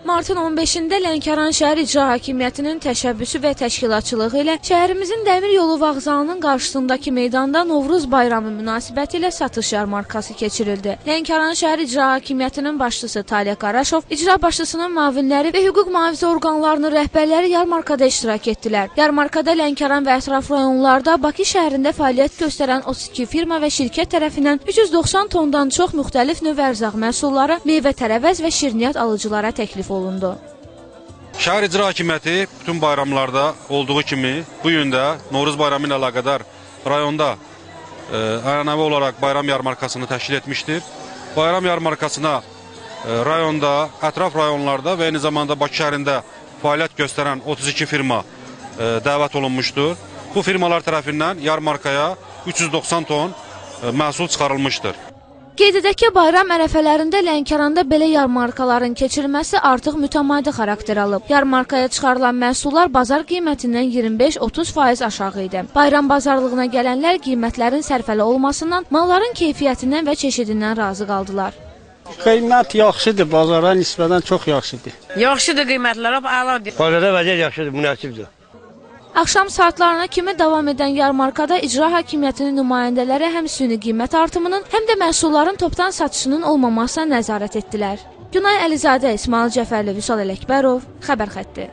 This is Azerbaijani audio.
Martın 15-də Lənkəran şəhər İcra Hakimiyyətinin təşəbbüsü və təşkilatçılığı ilə şəhərimizin dəmir yolu vağzalının qarşısındakı meydanda Novruz bayramı münasibəti ilə satış yarmarkası keçirildi. Lənkəran şəhər İcra Hakimiyyətinin başçısı Talih Qaraşov, icra başçısının müavinləri və hüquq mühafizə orqanlarının rəhbərləri yarmarkada iştirak etdilər. Yarmarkada Lənkəran və ətraf rayonlarda Bakı şəhərində fəaliyyət göstərən 32 firma və şirkət tərəfindən 390 tondan çox müxtəlif növ ərzaq məhsulları, meyvə tərəvəz və şirniyyat alıcılara təklif olundu. Şəhər İcra Hakimiyyəti bütün bayramlarda olduğu kimi bu gün də Novruz bayramı ilə əlaqədar rayonda ənənəvi olaraq bayram yarmarkasını təşkil etmişdir. Bayram yarmarkasına rayonda, ətraf rayonlarda və eyni zamanda Bakı şəhərində fəaliyyət göstərən 32 firma dəvət olunmuşdur. Bu firmalar tərəfindən yarmarkaya 390 ton məhsul çıxarılmışdır. Qeyd edək ki, bayram ərəfələrində Lənkəranda belə yarmarkaların keçirilməsi artıq mütəmadi xarakter alıb. Yarmarkaya çıxarılan məhsullar bazar qiymətindən 25-30% aşağı idi. Bayram bazarlığına gələnlər qiymətlərin sərfəli olmasından, malların keyfiyyətindən və çeşidindən razı qaldılar. Qiymət yaxşıdır, bazara nisbətən çox yaxşıdır. Yaxşıdır qiymətlər, əladır. Bazarda vəziyyət yaxşıdır, münasibdir. Axşam saatlarına kimi davam edən yarmarkada İcra Hakimiyyətinin nümayəndələri həm süni qiymət artımının, həm də məhsulların topdan satışının olmamasına nəzarət etdilər. Günay Əlizadə, İsmail Cəfərli, Vüsal Ələkbərov, Xəbər xətti.